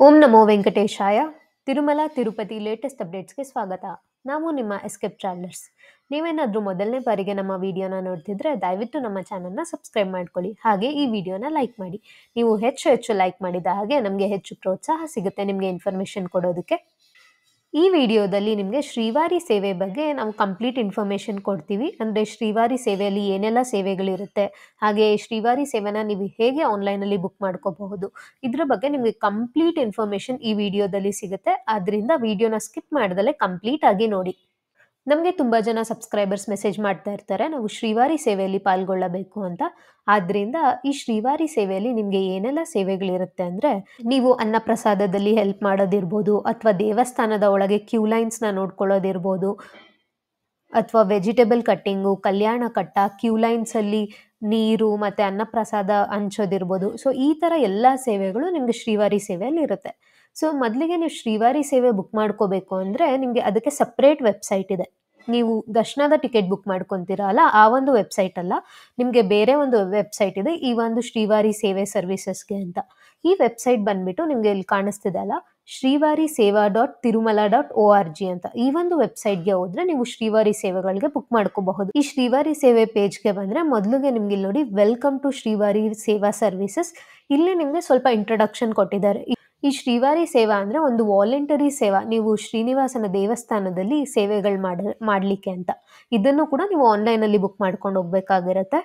ಓಂ ನಮೋ ವೆಂಕಟೇಶಾಯ. Tirumala Tirupati latest ಅಪ್ಡೇಟ್ಸ್ಗೆ ಸ್ವಾಗತ. ನಾವು ನಿಮ್ಮ ಎಸ್ಕೇಪ್ ಟ್ರಾವೆಲರ್ಸ್. ನೀವೇನಾದರೂ ಮೊದಲನೇ ಬಾರಿಗೆ ನಮ್ಮ ವಿಡಿಯೋನ ನೋಡ್ತಿದ್ರೆ ದಯವಿಟ್ಟು ನಮ್ಮ ಚಾನಲ್ನ ಸಬ್ಸ್ಕ್ರೈಬ್ ಮಾಡ್ಕೊಳ್ಳಿ. ಹಾಗೆ ಈ ವಿಡಿಯೋನ ಲೈಕ್ ಮಾಡಿ. ನೀವು ಹೆಚ್ಚು ಲೈಕ್ ಮಾಡಿದ ಹಾಗೆ ನಮಗೆ ಹೆಚ್ಚು ಪ್ರೋತ್ಸಾಹ ಸಿಗುತ್ತೆ ನಿಮಗೆ ಇನ್ಫಾರ್ಮೇಷನ್ ಕೊಡೋದಕ್ಕೆ. ಈ ವಿಡಿಯೋದಲ್ಲಿ ನಿಮಗೆ ಶ್ರೀವಾರಿ ಸೇವೆ ಬಗ್ಗೆ ನಾವು ಕಂಪ್ಲೀಟ್ ಇನ್ಫಾರ್ಮೇಷನ್ ಕೊಡ್ತೀವಿ. ಅಂದರೆ ಶ್ರೀವಾರಿ ಸೇವೆಯಲ್ಲಿ ಏನೆಲ್ಲ ಸೇವೆಗಳಿರುತ್ತೆ, ಹಾಗೆ ಶ್ರೀವಾರಿ ಸೇವೆನ ನೀವು ಹೇಗೆ ಆನ್ಲೈನಲ್ಲಿ ಬುಕ್ ಮಾಡ್ಕೋಬಹುದು, ಇದ್ರ ಬಗ್ಗೆ ನಿಮಗೆ ಕಂಪ್ಲೀಟ್ ಇನ್ಫಾರ್ಮೇಷನ್ ಈ ವಿಡಿಯೋದಲ್ಲಿ ಸಿಗುತ್ತೆ. ಆದ್ದರಿಂದ ವಿಡಿಯೋನ ಸ್ಕಿಪ್ ಮಾಡ್ದಲೇ ಕಂಪ್ಲೀಟ್ ಆಗಿ ನೋಡಿ. ನಮಗೆ ತುಂಬ ಜನ ಸಬ್ಸ್ಕ್ರೈಬರ್ಸ್ ಮೆಸೇಜ್ ಮಾಡ್ತಾ ಇರ್ತಾರೆ, ನಾವು ಶ್ರೀವಾರಿ ಸೇವೆಯಲ್ಲಿ ಪಾಲ್ಗೊಳ್ಳಬೇಕು ಅಂತ. ಆದ್ದರಿಂದ ಈ ಶ್ರೀವಾರಿ ಸೇವೆಯಲ್ಲಿ ನಿಮಗೆ ಏನೆಲ್ಲ ಸೇವೆಗಳಿರುತ್ತೆ ಅಂದರೆ, ನೀವು ಅನ್ನಪ್ರಸಾದದಲ್ಲಿ ಹೆಲ್ಪ್ ಮಾಡೋದಿರ್ಬೋದು, ಅಥವಾ ದೇವಸ್ಥಾನದ ಒಳಗೆ ಕ್ಯೂ ಲೈನ್ಸ್ನ ನೋಡ್ಕೊಳ್ಳೋದಿರ್ಬೋದು, ಅಥವಾ ವೆಜಿಟೇಬಲ್ ಕಟ್ಟಿಂಗು, ಕಲ್ಯಾಣ ಕಟ್ಟ, ಕ್ಯೂ ಲೈನ್ಸಲ್ಲಿ ನೀರು ಮತ್ತು ಅನ್ನಪ್ರಸಾದ ಹಂಚೋದಿರ್ಬೋದು. ಸೊ ಈ ಥರ ಎಲ್ಲ ಸೇವೆಗಳು ನಿಮಗೆ ಶ್ರೀವಾರಿ ಸೇವೆಯಲ್ಲಿ ಇರುತ್ತೆ. ಸೊ ಮೊದಲಿಗೆ ನೀವು ಶ್ರೀವಾರಿ ಸೇವೆ ಬುಕ್ ಮಾಡ್ಕೋಬೇಕು ಅಂದರೆ ನಿಮಗೆ ಅದಕ್ಕೆ ಸಪ್ರೇಟ್ ವೆಬ್ಸೈಟ್ ಇದೆ. ನೀವು ದರ್ಶನದ ಟಿಕೆಟ್ ಬುಕ್ ಮಾಡ್ಕೊತೀರಲ್ಲ, ಆ ಒಂದು ವೆಬ್ಸೈಟ್ ಅಲ್ಲ, ನಿಮಗೆ ಬೇರೆ ಒಂದು ವೆಬ್ಸೈಟ್ ಇದೆ ಈ ಒಂದು ಶ್ರೀವಾರಿ ಸೇವೆ ಸರ್ವಿಸಸ್ಗೆ ಅಂತ. ಈ ವೆಬ್ಸೈಟ್ ಬಂದ್ಬಿಟ್ಟು ನಿಮಗೆ ಇಲ್ಲಿ ಕಾಣಿಸ್ತಿದೆ ಅಲ್ಲ, ಶ್ರೀವಾರಿ ಸೇವಾ .tirumala.org ಅಂತ. ಈ ಒಂದು ವೆಬ್ಸೈಟ್ಗೆ ಹೋದ್ರೆ ನೀವು ಶ್ರೀವಾರಿ ಸೇವೆಗಳಿಗೆ ಬುಕ್ ಮಾಡ್ಕೋಬಹುದು. ಈ ಶ್ರೀವಾರಿ ಸೇವೆ ಪೇಜ್ಗೆ ಬಂದ್ರೆ ಮೊದಲಿಗೆ ನಿಮ್ಗೆ ಇಲ್ಲಿ ನೋಡಿ, ವೆಲ್ಕಮ್ ಟು ಶ್ರೀವಾರಿ ಸೇವಾ ಸರ್ವಿಸಸ್. ಇಲ್ಲಿ ನಿಮ್ಗೆ ಸ್ವಲ್ಪ ಇಂಟ್ರೊಡಕ್ಷನ್ ಕೊಟ್ಟಿದ್ದಾರೆ. ಈ ಶ್ರೀವಾರಿ ಸೇವಾ ಅಂದ್ರೆ ಒಂದು ವಾಲಂಟರಿ ಸೇವಾ, ನೀವು ಶ್ರೀನಿವಾಸನ ದೇವಸ್ಥಾನದಲ್ಲಿ ಸೇವೆಗಳು ಮಾಡ್ಲಿಕ್ಕೆ ಅಂತ. ಇದನ್ನು ಕೂಡ ನೀವು ಆನ್ಲೈನ್ ಅಲ್ಲಿ ಬುಕ್ ಮಾಡ್ಕೊಂಡು ಹೋಗ್ಬೇಕಾಗಿರುತ್ತೆ.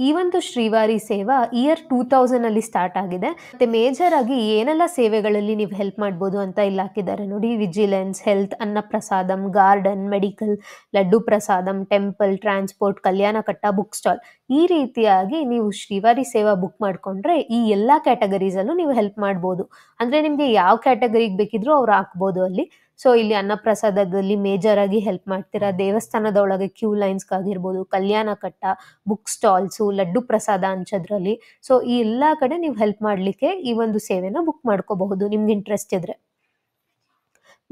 ಈ ಒಂದು ಶ್ರೀವಾರಿ ಸೇವಾ ಇಯರ್ 2000 ಅಲ್ಲಿ ಸ್ಟಾರ್ಟ್ ಆಗಿದೆ. ಮತ್ತೆ ಮೇಜರ್ ಆಗಿ ಏನೆಲ್ಲ ಸೇವೆಗಳಲ್ಲಿ ನೀವು ಹೆಲ್ಪ್ ಮಾಡ್ಬೋದು ಅಂತ ಇಲ್ಲಿ ಹಾಕಿದ್ದಾರೆ ನೋಡಿ. ವಿಜಿಲೆನ್ಸ್, ಹೆಲ್ತ್, ಅನ್ನಪ್ರಸಾದಂ, ಗಾರ್ಡನ್, ಮೆಡಿಕಲ್, ಲಡ್ಡು ಪ್ರಸಾದಂ, temple, transport, Kalyana Katta, book stall. ಈ ರೀತಿಯಾಗಿ ನೀವು ಶ್ರೀವಾರಿ ಸೇವಾ ಬುಕ್ ಮಾಡ್ಕೊಂಡ್ರೆ ಈ ಎಲ್ಲ ಕ್ಯಾಟಗರೀಸಲ್ಲೂ ನೀವು ಹೆಲ್ಪ್ ಮಾಡ್ಬೋದು. ಅಂದ್ರೆ ನಿಮಗೆ ಯಾವ ಕ್ಯಾಟಗರಿಗೆ ಬೇಕಿದ್ರೂ ಅವ್ರು ಹಾಕ್ಬೋದು ಅಲ್ಲಿ. ಸೊ ಇಲ್ಲಿ ಅನ್ನಪ್ರಸಾದದಲ್ಲಿ ಮೇಜರ್ ಆಗಿ ಹೆಲ್ಪ್ ಮಾಡ್ತೀರಾ, ದೇವಸ್ಥಾನದ ಒಳಗೆ ಕ್ಯೂ ಲೈನ್ಸ್ಗಾಗಿರ್ಬೋದು, ಕಲ್ಯಾಣ ಕಟ್ಟ, ಬುಕ್ ಸ್ಟಾಲ್ಸು, ಲಡ್ಡು ಪ್ರಸಾದ ಹಂಚೋದ್ರಲ್ಲಿ. ಸೊ ಈ ಎಲ್ಲ ಕಡೆ ನೀವು ಹೆಲ್ಪ್ ಮಾಡಲಿಕ್ಕೆ ಈ ಒಂದು ಸೇವೆನ ಬುಕ್ ಮಾಡ್ಕೋಬಹುದು ನಿಮ್ಗೆ ಇಂಟ್ರೆಸ್ಟ್ ಇದ್ರೆ.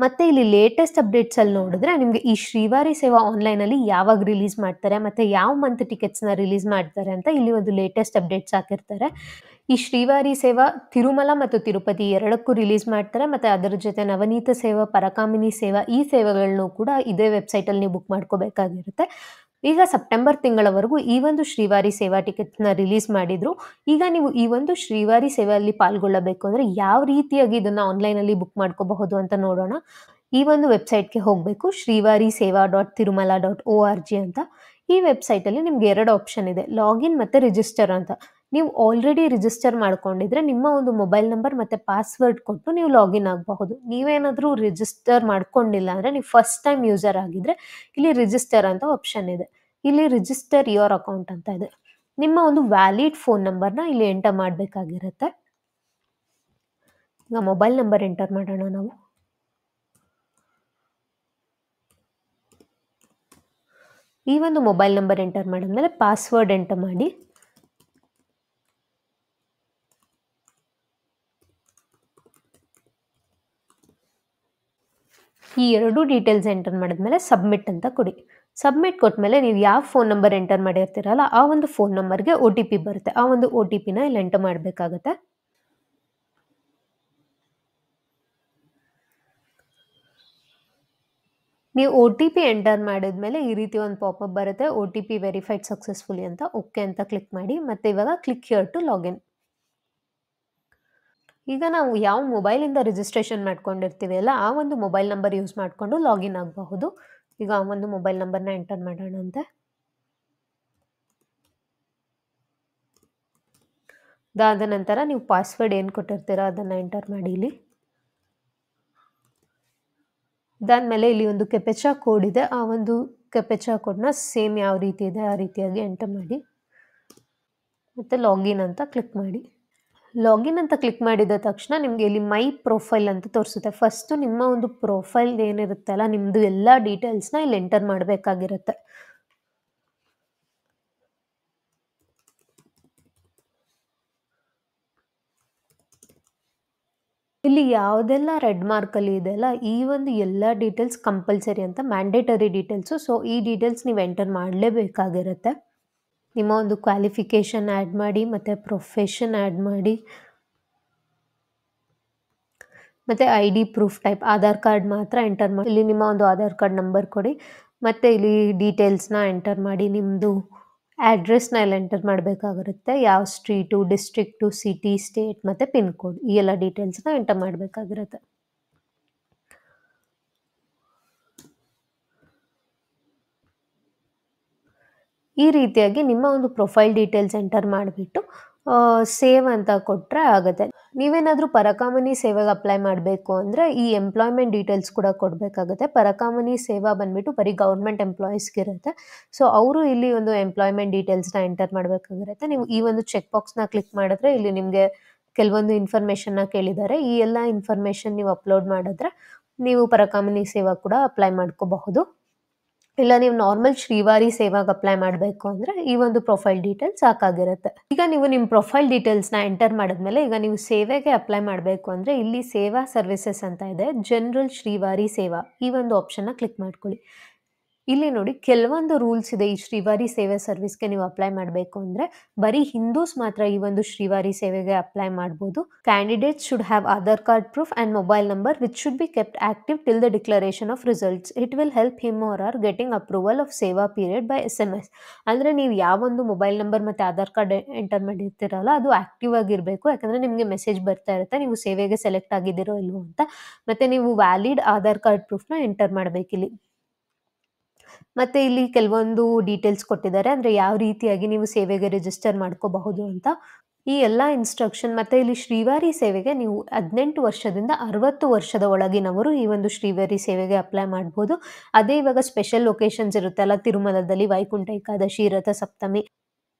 ಮತ್ತೆ ಇಲ್ಲಿ ಲೇಟೆಸ್ಟ್ ಅಪ್ಡೇಟ್ಸ್ ಅಲ್ಲಿ ನೋಡಿದ್ರೆ ನಿಮಗೆ ಈ ಶ್ರೀವಾರಿ ಸೇವಾ ಆನ್ಲೈನ್ ಅಲ್ಲಿ ಯಾವಾಗ ರಿಲೀಸ್ ಮಾಡ್ತಾರೆ ಮತ್ತೆ ಯಾವ ಮಂತ್ ಟಿಕೆಟ್ಸ್ನ ರಿಲೀಸ್ ಮಾಡ್ತಾರೆ ಅಂತ ಇಲ್ಲಿ ಒಂದು ಲೇಟೆಸ್ಟ್ ಅಪ್ಡೇಟ್ಸ್ ಹಾಕಿರ್ತಾರೆ. ಈ ಶ್ರೀವಾರಿ ಸೇವಾ ತಿರುಮಲ ಮತ್ತು ತಿರುಪತಿ ಎರಡಕ್ಕೂ ರಿಲೀಸ್ ಮಾಡ್ತಾರೆ. ಮತ್ತೆ ಅದರ ಜೊತೆ ನವನೀತ ಸೇವಾ, ಪರಕಾಮಿನಿ ಸೇವಾ, ಈ ಸೇವೆಗಳನ್ನು ಕೂಡ ಇದೇ ವೆಬ್ಸೈಟಲ್ಲಿ ನೀವು ಬುಕ್ ಮಾಡ್ಕೋಬೇಕಾಗಿರುತ್ತೆ. ಈಗ ಸೆಪ್ಟೆಂಬರ್ ತಿಂಗಳವರೆಗೂ ಈ ಒಂದು ಶ್ರೀವಾರಿ ಸೇವಾ ಟಿಕೆಟ್ನ ರಿಲೀಸ್ ಮಾಡಿದ್ರು. ಈಗ ನೀವು ಈ ಒಂದು ಶ್ರೀವಾರಿ ಸೇವೆಯಲ್ಲಿ ಪಾಲ್ಗೊಳ್ಳಬೇಕು ಅಂದರೆ ಯಾವ ರೀತಿಯಾಗಿ ಇದನ್ನು ಆನ್ಲೈನಲ್ಲಿ ಬುಕ್ ಮಾಡ್ಕೋಬಹುದು ಅಂತ ನೋಡೋಣ. ಈ ಒಂದು ವೆಬ್ಸೈಟ್ಗೆ ಹೋಗಬೇಕು, ಶ್ರೀವಾರಿ ಸೇವಾ .tirumala.org ಅಂತ. ಈ ವೆಬ್ಸೈಟಲ್ಲಿ ನಿಮ್ಗೆ 2 ಆಪ್ಷನ್ ಇದೆ, ಲಾಗಿನ್ ಮತ್ತು ರಿಜಿಸ್ಟರ್ ಅಂತ. ನೀವು ಆಲ್ರೆಡಿ ರಿಜಿಸ್ಟರ್ ಮಾಡ್ಕೊಂಡಿದ್ರೆ ನಿಮ್ಮ ಒಂದು ಮೊಬೈಲ್ ನಂಬರ್ ಮತ್ತು ಪಾಸ್ವರ್ಡ್ ಕೊಟ್ಟು ನೀವು ಲಾಗಿನ್ ಆಗಬಹುದು. ನೀವೇನಾದರೂ ರಿಜಿಸ್ಟರ್ ಮಾಡ್ಕೊಂಡಿಲ್ಲ ಅಂದರೆ, ನೀವು ಫಸ್ಟ್ ಟೈಮ್ ಯೂಸರ್ ಆಗಿದ್ರೆ ಇಲ್ಲಿ ರಿಜಿಸ್ಟರ್ ಅಂತ ಆಪ್ಷನ್ ಇದೆ. ಇಲ್ಲಿ ರಿಜಿಸ್ಟರ್ ಯುವರ್ ಅಕೌಂಟ್ ಅಂತ ಇದೆ. ನಿಮ್ಮ ಒಂದು ವ್ಯಾಲಿಡ್ ಫೋನ್ ನಂಬರ್ನ ಇಲ್ಲಿ ಎಂಟರ್ ಮಾಡಬೇಕಾಗಿರುತ್ತೆ. ಈಗ ಮೊಬೈಲ್ ನಂಬರ್ ಎಂಟರ್ ಮಾಡೋಣ ನಾವು. ಈ ಒಂದು ಮೊಬೈಲ್ ನಂಬರ್ ಎಂಟರ್ ಮಾಡಿದ್ಮೇಲೆ ಪಾಸ್ವರ್ಡ್ ಎಂಟರ್ ಮಾಡಿ. ಈ 2 ಡೀಟೇಲ್ಸ್ ಎಂಟರ್ ಮಾಡಿದ್ಮೇಲೆ ಸಬ್ಮಿಟ್ ಅಂತ ಕೊಡಿ. ಸಬ್ಮಿಟ್ ಕೊಟ್ಮೇಲೆ ನೀವು ಯಾವ ಫೋನ್ ನಂಬರ್ ಎಂಟರ್ ಮಾಡಿರ್ತೀರಲ್ಲ ಆ ಒಂದು ಫೋನ್ ನಂಬರ್ಗೆ OTP ಬರುತ್ತೆ. ಆ ಒಂದು OTPನ ಇಲ್ಲಿ ಎಂಟರ್ ಮಾಡಬೇಕಾಗತ್ತೆ. ನೀವು OTP ಎಂಟರ್ ಮಾಡಿದ್ಮೇಲೆ ಈ ರೀತಿ ಒಂದು ಪಾಪಪ್ ಬರುತ್ತೆ, OTP ವೆರಿಫೈಡ್ ಸಕ್ಸಸ್ಫುಲಿ ಅಂತ. ಓಕೆ ಅಂತ ಕ್ಲಿಕ್ ಮಾಡಿ. ಮತ್ತೆ ಇವಾಗ ಕ್ಲಿಕ್ ಹಿಯರ್ ಟು ಲಾಗಿನ್. ಈಗ ನಾವು ಯಾವ ಮೊಬೈಲಿಂದ ರಿಜಿಸ್ಟ್ರೇಷನ್ ಮಾಡ್ಕೊಂಡಿರ್ತೀವಿ ಅಲ್ಲ, ಆ ಒಂದು ಮೊಬೈಲ್ ನಂಬರ್ ಯೂಸ್ ಮಾಡಿಕೊಂಡು ಲಾಗಿನ್ ಆಗಬಹುದು. ಈಗ ಆ ಒಂದು ಮೊಬೈಲ್ ನಂಬರ್ನ ಎಂಟರ್ ಮಾಡೋಣಂತೆ. ಅದಾದ ನಂತರ ನೀವು ಪಾಸ್ವರ್ಡ್ ಏನು ಕೊಟ್ಟಿರ್ತೀರೋ ಅದನ್ನು ಎಂಟರ್ ಮಾಡಿ ಇಲ್ಲಿ. ಇದಾದಮೇಲೆ ಇಲ್ಲಿ ಒಂದು ಕೆಪೆಚಾ ಕೋಡ್ ಇದೆ, ಆ ಒಂದು ಕೆಪೆಚಾ ಕೋಡ್ನ ಸೇಮ್ ಯಾವ ರೀತಿ ಇದೆ ಆ ರೀತಿಯಾಗಿ ಎಂಟರ್ ಮಾಡಿ. ಮತ್ತು ಲಾಗಿನ್ ಅಂತ ಕ್ಲಿಕ್ ಮಾಡಿ. ಲಾಗಿನ್ ಅಂತ ಕ್ಲಿಕ್ ಮಾಡಿದ ತಕ್ಷಣ ನಿಮಗೆ ಇಲ್ಲಿ ಮೈ ಪ್ರೊಫೈಲ್ ಅಂತ ತೋರಿಸುತ್ತೆ. ಫಸ್ಟು ನಿಮ್ಮ ಒಂದು ಪ್ರೊಫೈಲ್ ಏನಿರುತ್ತಲ್ಲ, ನಿಮ್ಮದು ಎಲ್ಲ ಡೀಟೇಲ್ಸ್ನ ಇಲ್ಲಿ ಎಂಟರ್ ಮಾಡಬೇಕಾಗಿರುತ್ತೆ. ಇಲ್ಲಿ ಯಾವುದೆಲ್ಲ ರೆಡ್ ಮಾರ್ಕಲ್ಲಿ ಇದೆಯಲ್ಲ, ಈ ಒಂದು ಎಲ್ಲ ಡೀಟೇಲ್ಸ್ ಕಂಪಲ್ಸರಿ ಅಂತ, ಮ್ಯಾಂಡೇಟರಿ ಡೀಟೇಲ್ಸು. ಸೊ ಈ ಡೀಟೇಲ್ಸ್ ನೀವು ಎಂಟರ್ ಮಾಡಲೇಬೇಕಾಗಿರುತ್ತೆ. ನಿಮ್ಮ ಒಂದು ಕ್ವಾಲಿಫಿಕೇಷನ್ ಆ್ಯಡ್ ಮಾಡಿ, ಮತ್ತು ಪ್ರೊಫೆಷನ್ ಆ್ಯಡ್ ಮಾಡಿ, ಮತ್ತು I D proof type Aadhaar card ಮಾತ್ರ ಎಂಟರ್ ಮಾಡಿ. ಇಲ್ಲಿ ನಿಮ್ಮ ಒಂದು ಆಧಾರ್ ಕಾರ್ಡ್ ನಂಬರ್ ಕೊಡಿ ಮತ್ತು ಇಲ್ಲಿ ಡೀಟೇಲ್ಸ್ನ ಎಂಟರ್ ಮಾಡಿ. ನಿಮ್ಮದು ಅಡ್ರೆಸ್ನ ಎಲ್ಲ ಎಂಟರ್ ಮಾಡಬೇಕಾಗಿರುತ್ತೆ. ಯಾವ ಸ್ಟ್ರೀಟು, ಡಿಸ್ಟ್ರಿಕ್ಟು, ಸಿಟಿ, ಸ್ಟೇಟ್ ಮತ್ತು ಪಿನ್ ಕೋಡ್ ಈ ಎಲ್ಲ ಡೀಟೇಲ್ಸ್ನ ಎಂಟರ್ ಮಾಡಬೇಕಾಗಿರುತ್ತೆ. ಈ ರೀತಿಯಾಗಿ ನಿಮ್ಮ ಒಂದು ಪ್ರೊಫೈಲ್ ಡೀಟೇಲ್ಸ್ ಎಂಟರ್ ಮಾಡಿಬಿಟ್ಟು ಸೇವ್ ಅಂತ ಕೊಟ್ಟರೆ ಆಗುತ್ತೆ. ನೀವೇನಾದರೂ ಪರಕಾಮನಿ ಸೇವೆಗೆ ಅಪ್ಲೈ ಮಾಡಬೇಕು ಅಂದರೆ ಈ ಎಂಪ್ಲಾಯ್ಮೆಂಟ್ ಡೀಟೇಲ್ಸ್ ಕೂಡ ಕೊಡಬೇಕಾಗುತ್ತೆ. ಪರಕಾಮನಿ ಸೇವಾ ಬಂದುಬಿಟ್ಟು ಬರೀ ಗೌರ್ಮೆಂಟ್ ಎಂಪ್ಲಾಯೀಸ್ಗಿರುತ್ತೆ. ಸೊ ಅವರು ಇಲ್ಲಿ ಒಂದು ಎಂಪ್ಲಾಯ್ಮೆಂಟ್ ಡೀಟೇಲ್ಸ್ನ ಎಂಟರ್ ಮಾಡಬೇಕಾಗಿರುತ್ತೆ. ನೀವು ಈ ಒಂದು ಚೆಕ್ ಬಾಕ್ಸ್ನ ಕ್ಲಿಕ್ ಮಾಡಿದ್ರೆ ಇಲ್ಲಿ ನಿಮಗೆ ಕೆಲವೊಂದು ಇನ್ಫಾರ್ಮೇಷನ್ನ ಕೇಳಿದ್ದಾರೆ. ಈ ಎಲ್ಲ ಇನ್ಫಾರ್ಮೇಷನ್ ನೀವು ಅಪ್ಲೋಡ್ ಮಾಡಿದ್ರೆ ನೀವು ಪರಕಾಮನಿ ಸೇವಾ ಕೂಡ ಅಪ್ಲೈ ಮಾಡ್ಕೋಬಹುದು. ಇಲ್ಲ ನೀವು ನಾರ್ಮಲ್ ಶ್ರೀವಾರಿ ಸೇವಾಗೆ ಅಪ್ಲೈ ಮಾಡಬೇಕು ಅಂದರೆ ಈ ಒಂದು ಪ್ರೊಫೈಲ್ ಡೀಟೇಲ್ಸ್ ಸಾಕಾಗಿರುತ್ತೆ. ಈಗ ನೀವು ನಿಮ್ಮ ಪ್ರೊಫೈಲ್ ಡೀಟೇಲ್ಸ್ನ ಎಂಟರ್ ಮಾಡಿದ್ಮೇಲೆ ಈಗ ನೀವು ಸೇವೆಗೆ ಅಪ್ಲೈ ಮಾಡಬೇಕು ಅಂದರೆ ಇಲ್ಲಿ ಸೇವಾ ಸರ್ವಿಸಸ್ ಅಂತ ಇದೆ. ಜನರಲ್ ಶ್ರೀವಾರಿ ಸೇವಾ ಈ ಒಂದು ಆಪ್ಷನ್ನ ಕ್ಲಿಕ್ ಮಾಡ್ಕೊಳ್ಳಿ. ಇಲ್ಲಿ ನೋಡಿ ಕೆಲವೊಂದು ರೂಲ್ಸ್ ಇದೆ. ಈ ಶ್ರೀವಾರಿ ಸೇವೆ ಸರ್ವಿಸ್ಗೆ ನೀವು ಅಪ್ಲೈ ಮಾಡಬೇಕು ಅಂದರೆ ಬರೀ ಹಿಂದೂಸ್ ಮಾತ್ರ ಈ ಒಂದು ಶ್ರೀವಾರಿ ಸೇವೆಗೆ ಅಪ್ಲೈ ಮಾಡ್ಬೋದು. Candidates should have Aadhaar card proof and mobile number which should be kept active till the declaration of results. It will help him or are getting approval of ಸೇವಾ ಪೀರಿಯಡ್ ಬೈ SMS. ಅಂದರೆ ನೀವು ಯಾವೊಂದು mobile number ಮತ್ತು Aadhaar card enter ಮಾಡಿರ್ತೀರಲ್ಲ ಅದು active ಆಗಿರಬೇಕು. ಯಾಕಂದರೆ ನಿಮಗೆ message ಬರ್ತಾ ಇರುತ್ತೆ ನೀವು ಸೇವೆಗೆ ಸೆಲೆಕ್ಟ್ ಆಗಿದ್ದೀರೋ ಇಲ್ವೋ ಅಂತ. ಮತ್ತು ನೀವು ವ್ಯಾಲಿಡ್ ಆಧಾರ್ ಕಾರ್ಡ್ ಪ್ರೂಫ್ನ ಎಂಟರ್ ಮಾಡಬೇಕಿಲ್ಲಿ. ಮತ್ತು ಇಲ್ಲಿ ಕೆಲವೊಂದು ಡೀಟೇಲ್ಸ್ ಕೊಟ್ಟಿದ್ದಾರೆ. ಅಂದರೆ ಯಾವ ರೀತಿಯಾಗಿ ನೀವು ಸೇವೆಗೆ ರಿಜಿಸ್ಟರ್ ಮಾಡ್ಕೋಬಹುದು ಅಂತ ಈ ಎಲ್ಲ ಇನ್ಸ್ಟ್ರಕ್ಷನ್. ಮತ್ತು ಇಲ್ಲಿ ಶ್ರೀವಾರಿ ಸೇವೆಗೆ ನೀವು 18 ವರ್ಷದಿಂದ 60 ವರ್ಷದ ಒಳಗಿನವರು ಈ ಒಂದು ಶ್ರೀವಾರಿ ಸೇವೆಗೆ ಅಪ್ಲೈ ಮಾಡ್ಬೋದು. ಅದೇ ಇವಾಗ ಸ್ಪೆಷಲ್ ಲೊಕೇಶನ್ಸ್ ಇರುತ್ತಲ್ಲ, ತಿರುಮಲದಲ್ಲಿ ವೈಕುಂಠ ಏಕಾದಶಿ, ರಥ ಸಪ್ತಮಿ,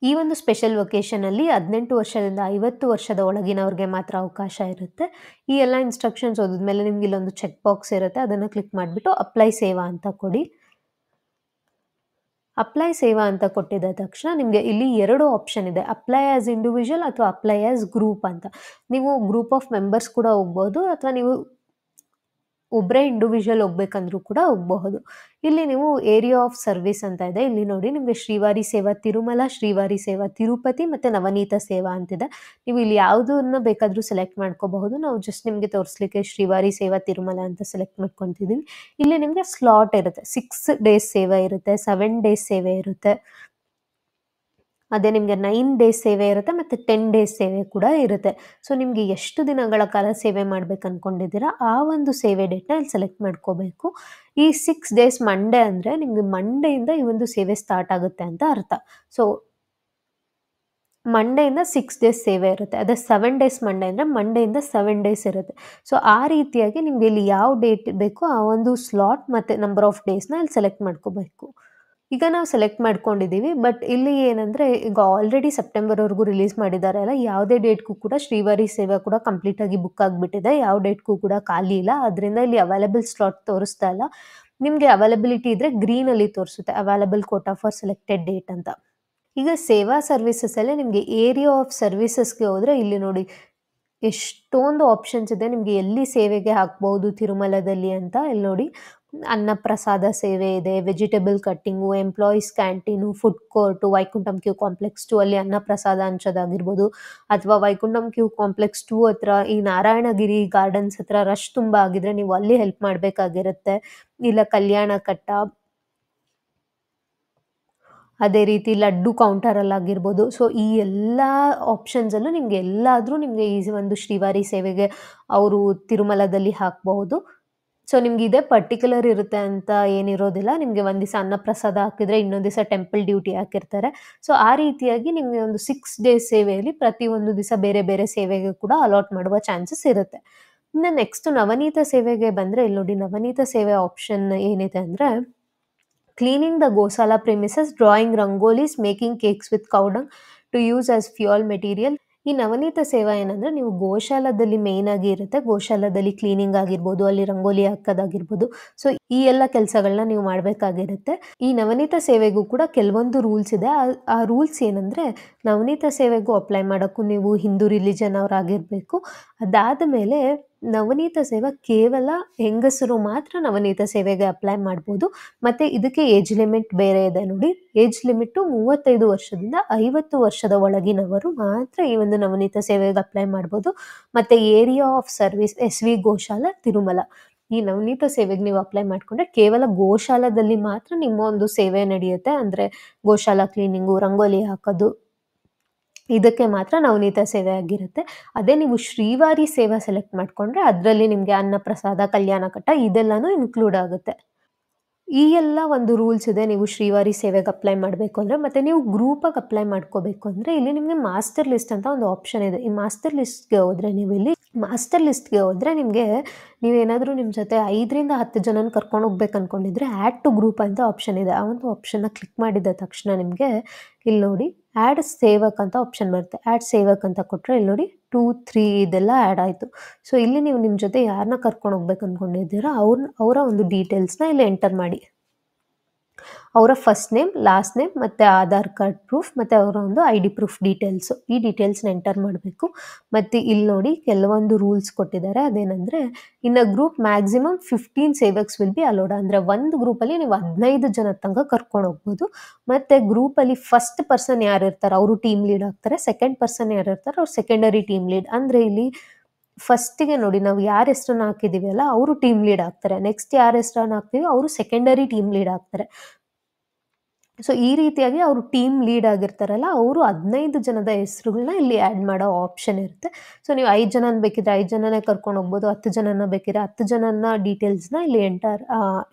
ಈ ಒಂದು ಸ್ಪೆಷಲ್ ಲೊಕೇಶನಲ್ಲಿ 18 ವರ್ಷದಿಂದ 50 ವರ್ಷದ ಒಳಗಿನವ್ರಿಗೆ ಮಾತ್ರ ಅವಕಾಶ ಇರುತ್ತೆ. ಈ ಎಲ್ಲ ಇನ್ಸ್ಟ್ರಕ್ಷನ್ಸ್ ಓದಿದ್ಮೇಲೆ ನಿಮ್ಗೆ ಇಲ್ಲೊಂದು ಚೆಕ್ ಬಾಕ್ಸ್ ಇರುತ್ತೆ, ಅದನ್ನು ಕ್ಲಿಕ್ ಮಾಡಿಬಿಟ್ಟು ಅಪ್ಲೈ ಸೇವಾ ಅಂತ ಕೊಡಿ. ಅಪ್ಲೈ ಸೇವಾ ಅಂತ ಕೊಟ್ಟಿದ ತಕ್ಷಣ ನಿಮಗೆ ಇಲ್ಲಿ 2 ಆಪ್ಷನ್ ಇದೆ, ಅಪ್ಲೈ ಆ್ಯಸ್ ಇಂಡಿವಿಜುವಲ್ ಅಥವಾ ಅಪ್ಲೈ ಆ್ಯಸ್ ಗ್ರೂಪ್ ಅಂತ. ನೀವು ಗ್ರೂಪ್ ಆಫ್ ಮೆಂಬರ್ಸ್ ಕೂಡ ಹೋಗ್ಬೋದು ಅಥವಾ ನೀವು ಒಬ್ಬರೇ ಇಂಡಿವಿಜುವಲ್ ಹೋಗ್ಬೇಕಂದ್ರೂ ಕೂಡ ಹೋಗಬಹುದು. ಇಲ್ಲಿ ನೀವು ಏರಿಯಾ ಆಫ್ ಸರ್ವಿಸ್ ಅಂತ ಇದೆ. ಇಲ್ಲಿ ನೋಡಿ ನಿಮಗೆ ಶ್ರೀವಾರಿ ಸೇವಾ ತಿರುಮಲ, ಶ್ರೀವಾರಿ ಸೇವಾ ತಿರುಪತಿ ಮತ್ತು ನವನೀತ ಸೇವಾ ಅಂತಿದೆ. ನೀವು ಇಲ್ಲಿ ಯಾವುದನ್ನ ಬೇಕಾದರೂ ಸೆಲೆಕ್ಟ್ ಮಾಡ್ಕೋಬಹುದು. ನಾವು ಜಸ್ಟ್ ನಿಮಗೆ ತೋರಿಸ್ಲಿಕ್ಕೆ ಶ್ರೀವಾರಿ ಸೇವಾ ತಿರುಮಲ ಅಂತ ಸೆಲೆಕ್ಟ್ ಮಾಡ್ಕೊತಿದ್ದೀವಿ. ಇಲ್ಲಿ ನಿಮಗೆ ಸ್ಲಾಟ್ ಇರುತ್ತೆ. 6 ಡೇಸ್ ಸೇವೆ ಇರುತ್ತೆ, 7 ಡೇಸ್ ಸೇವೆ ಇರುತ್ತೆ, ಅದೇ ನಿಮಗೆ 9 ಡೇಸ್ ಸೇವೆ ಇರುತ್ತೆ ಮತ್ತು 10 ಡೇಸ್ ಸೇವೆ ಕೂಡ ಇರುತ್ತೆ. ಸೊ ನಿಮಗೆ ಎಷ್ಟು ದಿನಗಳ ಕಾಲ ಸೇವೆ ಮಾಡ್ಬೇಕು ಅಂದ್ಕೊಂಡಿದ್ದೀರಾ ಆ ಒಂದು ಸೇವೆ ಡೇಟ್ನ ಇಲ್ಲಿ ಸೆಲೆಕ್ಟ್ ಮಾಡ್ಕೋಬೇಕು. ಈ 6 ಡೇಸ್ ಮಂಡೇ ಅಂದರೆ ನಿಮಗೆ ಮಂಡೆಯಿಂದ ಈ ಒಂದು ಸೇವೆ ಸ್ಟಾರ್ಟ್ ಆಗುತ್ತೆ ಅಂತ ಅರ್ಥ. ಸೊ ಮಂಡೆಯಿಂದ 6 ಡೇಸ್ ಸೇವೆ ಇರುತ್ತೆ. ಅದೇ 7 ಡೇಸ್ ಮಂಡೇ ಅಂದರೆ ಮಂಡೆಯಿಂದ 7 ಡೇಸ್ ಇರುತ್ತೆ. ಸೊ ಆ ರೀತಿಯಾಗಿ ನಿಮಗೆ ಇಲ್ಲಿ ಯಾವ ಡೇಟ್ ಬೇಕೋ ಆ ಒಂದು ಸ್ಲಾಟ್ ಮತ್ತು ನಂಬರ್ ಆಫ್ ಡೇಸ್ನ ಇಲ್ಲಿ ಸೆಲೆಕ್ಟ್ ಮಾಡ್ಕೋಬೇಕು. ಈಗ ನಾವು ಸೆಲೆಕ್ಟ್ ಮಾಡ್ಕೊಂಡಿದ್ದೀವಿ. ಬಟ್ ಇಲ್ಲಿ ಏನಂದರೆ ಈಗ ಆಲ್ರೆಡಿ ಸೆಪ್ಟೆಂಬರ್ವರೆಗೂ ರಿಲೀಸ್ ಮಾಡಿದ್ದಾರೆ ಅಲ್ಲ, ಯಾವುದೇ ಡೇಟ್ಗೂ ಕೂಡ ಶ್ರೀವಾರಿ ಸೇವೆ ಕೂಡ ಕಂಪ್ಲೀಟಾಗಿ ಬುಕ್ ಆಗಿಬಿಟ್ಟಿದೆ. ಯಾವ ಡೇಟ್ಗೂ ಕೂಡ ಖಾಲಿ ಇಲ್ಲ. ಅದರಿಂದ ಇಲ್ಲಿ ಅವೈಲೇಬಲ್ ಸ್ಲಾಟ್ ತೋರಿಸ್ತಾ ಇಲ್ಲ. ನಿಮಗೆ ಅವೈಲಬಿಲಿಟಿ ಇದ್ದರೆ ಗ್ರೀನಲ್ಲಿ ತೋರಿಸುತ್ತೆ available Kota for selected date ಅಂತ. ಈಗ ಸೇವಾ ಸರ್ವಿಸಸಲ್ಲೇ ನಿಮಗೆ ಏರಿಯಾ ಆಫ್ ಸರ್ವಿಸಸ್ಗೆ ಹೋದರೆ ಇಲ್ಲಿ ನೋಡಿ ಎಷ್ಟೊಂದು ಆಪ್ಷನ್ಸ್ ಇದೆ. ನಿಮಗೆ ಎಲ್ಲಿ ಸೇವೆಗೆ ಹಾಕ್ಬೋದು ತಿರುಮಲದಲ್ಲಿ ಅಂತ ಇಲ್ಲಿ ನೋಡಿ. ಅನ್ನಪ್ರಸಾದ ಸೇವೆ ಇದೆ, vegetable cutting, employees canteen, food court, Vaikuntham queue complex 2 ಅಲ್ಲಿ ಅನ್ನಪ್ರಸಾದ ಹಂಚೋದಾಗಿರ್ಬೋದು, ಅಥವಾ ವೈಕುಂಠಂ ಕ್ಯೂ ಕಾಂಪ್ಲೆಕ್ಸ್ 2 ಹತ್ರ ಈ ನಾರಾಯಣಗಿರಿ ಗಾರ್ಡನ್ಸ್ ಹತ್ರ ರಶ್ ತುಂಬ ಆಗಿದ್ರೆ ನೀವು ಅಲ್ಲಿ ಹೆಲ್ಪ್ ಮಾಡಬೇಕಾಗಿರುತ್ತೆ. ಇಲ್ಲ ಕಲ್ಯಾಣ ಕಟ್ಟ, ಅದೇ ರೀತಿ ಲಡ್ಡು ಕೌಂಟರಲ್ಲಾಗಿರ್ಬೋದು. ಸೊ ಈ ಎಲ್ಲ ಆಪ್ಷನ್ಸಲ್ಲೂ ನಿಮಗೆ ಎಲ್ಲಾದರೂ ನಿಮಗೆ ಈ ಒಂದು ಶ್ರೀವಾರಿ ಸೇವೆಗೆ ಅವರು ತಿರುಮಲದಲ್ಲಿ ಹಾಕಬಹುದು. ಸೊ ನಿಮ್ಗೆ ಇದೇ ಪರ್ಟಿಕ್ಯುಲರ್ ಇರುತ್ತೆ ಅಂತ ಏನಿರೋದಿಲ್ಲ. ನಿಮಗೆ ಒಂದು ದಿವಸ ಅನ್ನಪ್ರಸಾದ ಹಾಕಿದರೆ ಇನ್ನೊಂದು ದಿವಸ ಟೆಂಪಲ್ ಡ್ಯೂಟಿ ಹಾಕಿರ್ತಾರೆ. ಸೊ ಆ ರೀತಿಯಾಗಿ ನಿಮಗೆ ಒಂದು 6 ಡೇಸ್ ಸೇವೆಯಲ್ಲಿ ಪ್ರತಿಯೊಂದು ದಿವಸ ಬೇರೆ ಬೇರೆ ಸೇವೆಗೆ ಕೂಡ ಅಲಾಟ್ ಮಾಡುವ ಚಾನ್ಸಸ್ ಇರುತ್ತೆ. ಇನ್ನು ನೆಕ್ಸ್ಟ್ ನವನೀತ ಸೇವೆಗೆ ಬಂದರೆ ಇಲ್ಲಿ ನೋಡಿ ನವನೀತ ಸೇವೆ ಆಪ್ಷನ್ ಏನಿದೆ ಅಂದರೆ cleaning the goshala premises, drawing rangolis, making cakes with cow dung to use as fuel material. ಈ ನವನೀತ ಸೇವಾ ಏನಂದರೆ ನೀವು ಗೋಶಾಲದಲ್ಲಿ ಮೇಯ್ನ್ ಆಗಿ ಇರುತ್ತೆ. ಗೋಶಾಲದಲ್ಲಿ ಕ್ಲೀನಿಂಗ್ ಆಗಿರ್ಬೋದು, ಅಲ್ಲಿ ರಂಗೋಲಿ ಹಾಕೋದಾಗಿರ್ಬೋದು. ಸೊ ಈ ಎಲ್ಲ ಕೆಲಸಗಳನ್ನ ನೀವು ಮಾಡಬೇಕಾಗಿರುತ್ತೆ. ಈ ನವನೀತ ಸೇವೆಗೂ ಕೂಡ ಕೆಲವೊಂದು ರೂಲ್ಸ್ ಇದೆ. ಆ ರೂಲ್ಸ್ ಏನಂದರೆ ನವನೀತ ಸೇವೆಗೂ ಅಪ್ಲೈ ಮಾಡೋಕ್ಕೂ ನೀವು ಹಿಂದೂ ರಿಲಿಜನ್ ಅವರಾಗಿರಬೇಕು. ಅದಾದ ಮೇಲೆ ನವನೀತ ಸೇವೆ ಕೇವಲ ಹೆಂಗಸರು ಮಾತ್ರ ನವನೀತ ಸೇವೆಗೆ ಅಪ್ಲೈ ಮಾಡ್ಬೋದು. ಮತ್ತು ಇದಕ್ಕೆ ಏಜ್ ಲಿಮಿಟ್ ಬೇರೆ ಇದೆ ನೋಡಿ. ಏಜ್ ಲಿಮಿಟ್ಟು 35 ವರ್ಷದಿಂದ 50 ವರ್ಷದ ಒಳಗಿನವರು ಮಾತ್ರ ಈ ಒಂದು ನವನೀತ ಸೇವೆಗೆ ಅಪ್ಲೈ ಮಾಡ್ಬೋದು. ಮತ್ತು area of service SV Goshala Tirumala. ಈ ನವನೀತ ಸೇವೆಗೆ ನೀವು ಅಪ್ಲೈ ಮಾಡಿಕೊಂಡ್ರೆ ಕೇವಲ ಗೋಶಾಲದಲ್ಲಿ ಮಾತ್ರ ನಿಮ್ಮ ಒಂದು ಸೇವೆ ನಡೆಯುತ್ತೆ. ಅಂದರೆ ಗೋಶಾಲಾ ಕ್ಲೀನಿಂಗು, ರಂಗೋಲಿ ಹಾಕೋದು, ಇದಕ್ಕೆ ಮಾತ್ರ ನವನೀತ ಸೇವೆ ಆಗಿರುತ್ತೆ. ಅದೇ ನೀವು ಶ್ರೀವಾರಿ ಸೇವಾ ಸೆಲೆಕ್ಟ್ ಮಾಡಿಕೊಂಡ್ರೆ ಅದರಲ್ಲಿ ನಿಮಗೆ ಅನ್ನಪ್ರಸಾದ, ಕಲ್ಯಾಣ ಕಟ್ಟ ಇದೆಲ್ಲನೂ ಇನ್ಕ್ಲೂಡ್ ಆಗುತ್ತೆ. ಈ ಎಲ್ಲ ಒಂದು ರೂಲ್ಸ್ ಇದೆ ನೀವು ಶ್ರೀವಾರಿ ಸೇವೆಗೆ ಅಪ್ಲೈ ಮಾಡಬೇಕು ಅಂದರೆ. ಮತ್ತು ನೀವು ಗ್ರೂಪಾಗಿ ಅಪ್ಲೈ ಮಾಡ್ಕೋಬೇಕು ಅಂದರೆ ಇಲ್ಲಿ ನಿಮಗೆ ಮಾಸ್ಟರ್ ಲಿಸ್ಟ್ ಅಂತ ಒಂದು ಆಪ್ಷನ್ ಇದೆ. ಈ ಮಾಸ್ಟರ್ ಲಿಸ್ಟ್ಗೆ ಹೋದರೆ ನಿಮಗೆ ನೀವೇನಾದರೂ ನಿಮ್ಮ ಜೊತೆ 5ರಿಂದ 10 ಜನನ ಕರ್ಕೊಂಡು ಹೋಗ್ಬೇಕು ಅಂದ್ಕೊಂಡಿದ್ರೆ ಆ್ಯಡ್ ಟು ಗ್ರೂಪ್ ಅಂತ ಆಪ್ಷನ್ ಇದೆ. ಆ ಒಂದು ಆಪ್ಷನ್ನ ಕ್ಲಿಕ್ ಮಾಡಿದ ತಕ್ಷಣ ನಿಮಗೆ ಇಲ್ಲಿ ನೋಡಿ ಆ್ಯಡ್ ಸೇವಕ್ ಅಂತ ಆಪ್ಷನ್ ಬರುತ್ತೆ. ಆ್ಯಡ್ ಸೇವಕ್ ಅಂತ ಕೊಟ್ಟರೆ ಇಲ್ಲಿ ನೋಡಿ 2, 3 ಇದೆಲ್ಲ ಆ್ಯಡ್ ಆಯಿತು. ಸೊ ಇಲ್ಲಿ ನೀವು ನಿಮ್ಮ ಜೊತೆ ಯಾರನ್ನ ಕರ್ಕೊಂಡು ಹೋಗ್ಬೇಕು ಅಂದ್ಕೊಂಡಿದ್ದೀರೋ ಅವರ ಒಂದು ಡೀಟೇಲ್ಸ್ನ ಇಲ್ಲಿ ಎಂಟರ್ ಮಾಡಿ. ಅವರ ಫಸ್ಟ್ ನೇಮ್, ಲಾಸ್ಟ್ ನೇಮ್ ಮತ್ತು ಆಧಾರ್ ಕಾರ್ಡ್ ಪ್ರೂಫ್ ಮತ್ತು ಅವರ ಒಂದು ID ಪ್ರೂಫ್ ಡೀಟೇಲ್ಸು, ಈ ಡೀಟೇಲ್ಸ್ನ ಎಂಟರ್ ಮಾಡಬೇಕು. ಮತ್ತು ಇಲ್ಲಿ ನೋಡಿ ಕೆಲವೊಂದು ರೂಲ್ಸ್ ಕೊಟ್ಟಿದ್ದಾರೆ. ಅದೇನೆಂದರೆ ಇನ್ ಅ ಗ್ರೂಪ್ ಮ್ಯಾಕ್ಸಿಮಮ್ 15 ಸೇವಕ್ಸ್ ವಿಲ್ ಬಿ ಅಲೋಡ್. ಅಂದರೆ ಒಂದು ಗ್ರೂಪಲ್ಲಿ ನೀವು 15 ಜನ ತನಕ ಕರ್ಕೊಂಡು ಹೋಗ್ಬೋದು. ಮತ್ತು ಗ್ರೂಪಲ್ಲಿ ಫಸ್ಟ್ ಪರ್ಸನ್ ಯಾರು ಇರ್ತಾರೆ ಅವರು ಟೀಮ್ ಲೀಡ್ ಆಗ್ತಾರೆ. ಸೆಕೆಂಡ್ ಪರ್ಸನ್ ಯಾರು ಇರ್ತಾರೆ ಅವ್ರು ಸೆಕೆಂಡರಿ ಟೀಮ್ ಲೀಡ್. ಅಂದರೆ ಇಲ್ಲಿ ಫಸ್ಟಿಗೆ ನೋಡಿ ನಾವು ಯಾರ ಹೆಸರನ್ನ ಹಾಕಿದ್ದೀವಿ ಅಲ್ಲ ಅವರು ಟೀಮ್ ಲೀಡ್ ಆಗ್ತಾರೆ. ನೆಕ್ಸ್ಟ್ ಯಾರ ಹೆಸರನ್ನ ಹಾಕ್ತೀವಿ ಅವರು ಸೆಕೆಂಡರಿ ಟೀಮ್ ಲೀಡ್ ಆಗ್ತಾರೆ. ಸೊ ಈ ರೀತಿಯಾಗಿ ಅವರು ಟೀಮ್ ಲೀಡ್ ಆಗಿರ್ತಾರಲ್ಲ ಅವರು 15 ಜನದ ಹೆಸರುಗಳನ್ನ ಇಲ್ಲಿ ಆ್ಯಡ್ ಮಾಡೋ ಆಪ್ಷನ್ ಇರುತ್ತೆ. ಸೊ ನೀವು 5 ಜನನ ಬೇಕಿದ್ರೆ 5 ಜನನೇ ಕರ್ಕೊಂಡು ಹೋಗ್ಬೋದು. 10 ಜನನ ಬೇಕಿದ್ರೆ 10 ಜನನ ಡೀಟೇಲ್ಸ್ನ ಇಲ್ಲಿ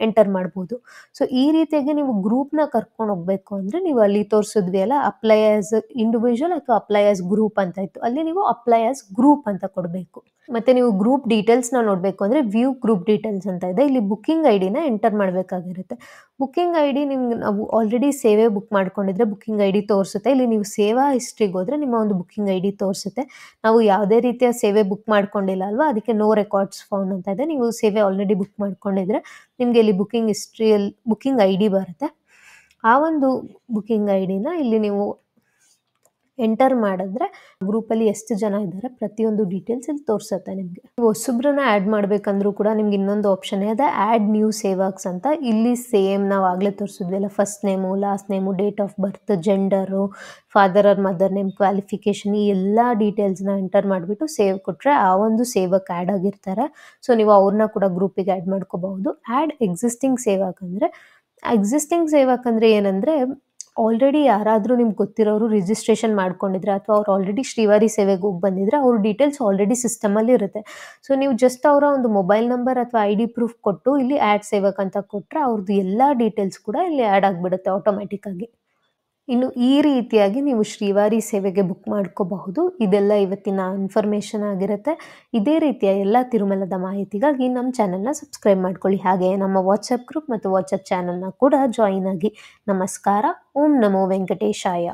ಎಂಟರ್ ಮಾಡ್ಬೋದು. ಸೊ ಈ ರೀತಿಯಾಗಿ ನೀವು ಗ್ರೂಪ್ನ ಕರ್ಕೊಂಡು ಹೋಗ್ಬೇಕು ಅಂದರೆ ನೀವು ಅಲ್ಲಿ ತೋರಿಸಿದ್ವಿ ಅಲ್ಲ ಅಪ್ಲೈ ಆ್ಯಸ್ ಇಂಡಿವಿಜುವಲ್ ಅಥವಾ ಅಪ್ಲೈ ಆ್ಯಸ್ ಗ್ರೂಪ್ ಅಂತ ಇತ್ತು. ಅಲ್ಲಿ ನೀವು ಅಪ್ಲೈ ಆ್ಯಸ್ ಗ್ರೂಪ್ ಅಂತ ಕೊಡಬೇಕು. ಮತ್ತು ನೀವು ಗ್ರೂಪ್ ಡೀಟೇಲ್ಸ್ನ ನೋಡಬೇಕು ಅಂದರೆ ವ್ಯೂ ಗ್ರೂಪ್ ಡೀಟೇಲ್ಸ್ ಅಂತ ಇದೆ. ಇಲ್ಲಿ ಬುಕ್ಕಿಂಗ್ ID ನ ಎಂಟರ್ ಮಾಡಬೇಕಾಗಿರುತ್ತೆ. ಬುಕ್ಕಿಂಗ್ ID ನಿಮ್ಗೆ ನಾವು ಆಲ್ರೆಡಿ ಸೇವೆ ಬುಕ್ ಮಾಡ್ಕೊಂಡಿದ್ರೆ ಬುಕ್ಕಿಂಗ್ ID ತೋರಿಸುತ್ತೆ. ಇಲ್ಲಿ ನೀವು ಸೇವಾ ಹಿಸ್ಟ್ರಿಗೆ ಹೋದರೆ ನಿಮ್ಮ ಒಂದು ಬುಕ್ಕಿಂಗ್ ID ತೋರಿಸುತ್ತೆ. ನಾವು ಯಾವುದೇ ರೀತಿಯ ಸೇವೆ ಬುಕ್ ಮಾಡ್ಕೊಂಡಿಲ್ಲ ಅಲ್ವಾ, ಅದಕ್ಕೆ ನೋ ರೆಕಾರ್ಡ್ಸ್ ಫೌಂಡ್ ಅಂತ ಇದೆ. ನೀವು ಸೇವೆ ಆಲ್ರೆಡಿ ಬುಕ್ ಮಾಡ್ಕೊಂಡಿದ್ರೆ ನಿಮಗೆ ಇಲ್ಲಿ ಬುಕ್ಕಿಂಗ್ ಹಿಸ್ಟ್ರಿಯಲ್ಲಿ ಬುಕ್ಕಿಂಗ್ ID ಬರುತ್ತೆ. ಆ ಒಂದು ಬುಕ್ಕಿಂಗ್ ID ನ ಇಲ್ಲಿ ನೀವು ಎಂಟರ್ ಮಾಡಿದ್ರೆ ಗ್ರೂಪಲ್ಲಿ ಎಷ್ಟು ಜನ ಇದ್ದಾರೆ ಪ್ರತಿಯೊಂದು ಡೀಟೇಲ್ಸ್ ಇಲ್ಲಿ ತೋರಿಸುತ್ತೆ ನಿಮಗೆ. ಹೊಸಬ್ರನ್ನ ಆ್ಯಡ್ ಮಾಡಬೇಕಂದ್ರೂ ಕೂಡ ನಿಮ್ಗೆ ಇನ್ನೊಂದು ಆಪ್ಷನ್ ಇದೆ, ಆ್ಯಡ್ ನ್ಯೂ ಸೇವಕ್ಸ್ ಅಂತ. ಇಲ್ಲಿ ಸೇಮ್ ನಾವು ಆಗಲೇ ತೋರಿಸಿದ್ವಿ ಅಲ್ಲ, first name, last name, date of birth, gender, father or mother name, qualification ಈ ಎಲ್ಲ ಡೀಟೇಲ್ಸ್ನ ಎಂಟರ್ ಮಾಡಿಬಿಟ್ಟು ಸೇವ್ ಕೊಟ್ಟರೆ ಆ ಒಂದು ಸೇವಕ್ ಆ್ಯಡ್ ಆಗಿರ್ತಾರೆ. ಸೊ ನೀವು ಅವ್ರನ್ನ ಕೂಡ ಗ್ರೂಪಿಗೆ ಆ್ಯಡ್ ಮಾಡ್ಕೋಬಹುದು. ಆ್ಯಡ್ ಎಕ್ಸಿಸ್ಟಿಂಗ್ ಸೇವಕ್ ಅಂದರೆ ಏನಂದರೆ ಆಲ್ರೆಡಿ ಯಾರಾದರೂ ನಿಮ್ಗೆ ಗೊತ್ತಿರೋರು ರಿಜಿಸ್ಟ್ರೇಷನ್ ಮಾಡ್ಕೊಂಡಿದ್ರೆ ಅಥವಾ ಅವ್ರು ಆಲ್ರೆಡಿ ಶ್ರೀವಾರಿ ಸೇವೆಗೆ ಹೋಗಿ ಬಂದಿದ್ರೆ ಅವ್ರ ಡೀಟೇಲ್ಸ್ ಆಲ್ರೆಡಿ ಸಿಸ್ಟಮಲ್ಲಿ ಇರುತ್ತೆ. ಸೊ ನೀವು ಜಸ್ಟ್ ಅವರ ಒಂದು ಮೊಬೈಲ್ ನಂಬರ್ ಅಥವಾ ID ಪ್ರೂಫ್ ಕೊಟ್ಟು ಇಲ್ಲಿ ಆ್ಯಡ್ ಸೇವಕ್ ಅಂತ ಕೊಟ್ಟರೆ ಅವ್ರದ್ದು ಎಲ್ಲ ಡೀಟೇಲ್ಸ್ ಕೂಡ ಇಲ್ಲಿ ಆ್ಯಡ್ ಆಗಿಬಿಡುತ್ತೆ ಆಟೋಮ್ಯಾಟಿಕ್ಕಾಗಿ. ಇನ್ನು ಈ ರೀತಿಯಾಗಿ ನೀವು ಶ್ರೀವಾರಿ ಸೇವೆಗೆ ಬುಕ್ ಮಾಡ್ಕೋಬಹುದು. ಇದೆಲ್ಲ ಇವತ್ತಿನ ಇನ್ಫಾರ್ಮೇಷನ್ ಆಗಿರುತ್ತೆ. ಇದೇ ರೀತಿಯ ಎಲ್ಲ ತಿರುಮಲದ ಮಾಹಿತಿಗಾಗಿ ನಮ್ಮ ಚಾನಲ್ನ ಸಬ್ಸ್ಕ್ರೈಬ್ ಮಾಡ್ಕೊಳ್ಳಿ. ಹಾಗೆ ನಮ್ಮ ವಾಟ್ಸಪ್ ಗ್ರೂಪ್ ಮತ್ತು ವಾಟ್ಸಪ್ ಚಾನಲ್ನ ಕೂಡ ಜಾಯಿನ್ ಆಗಿ. ನಮಸ್ಕಾರ. ಓಂ ನಮೋ ವೆಂಕಟೇಶಾಯ.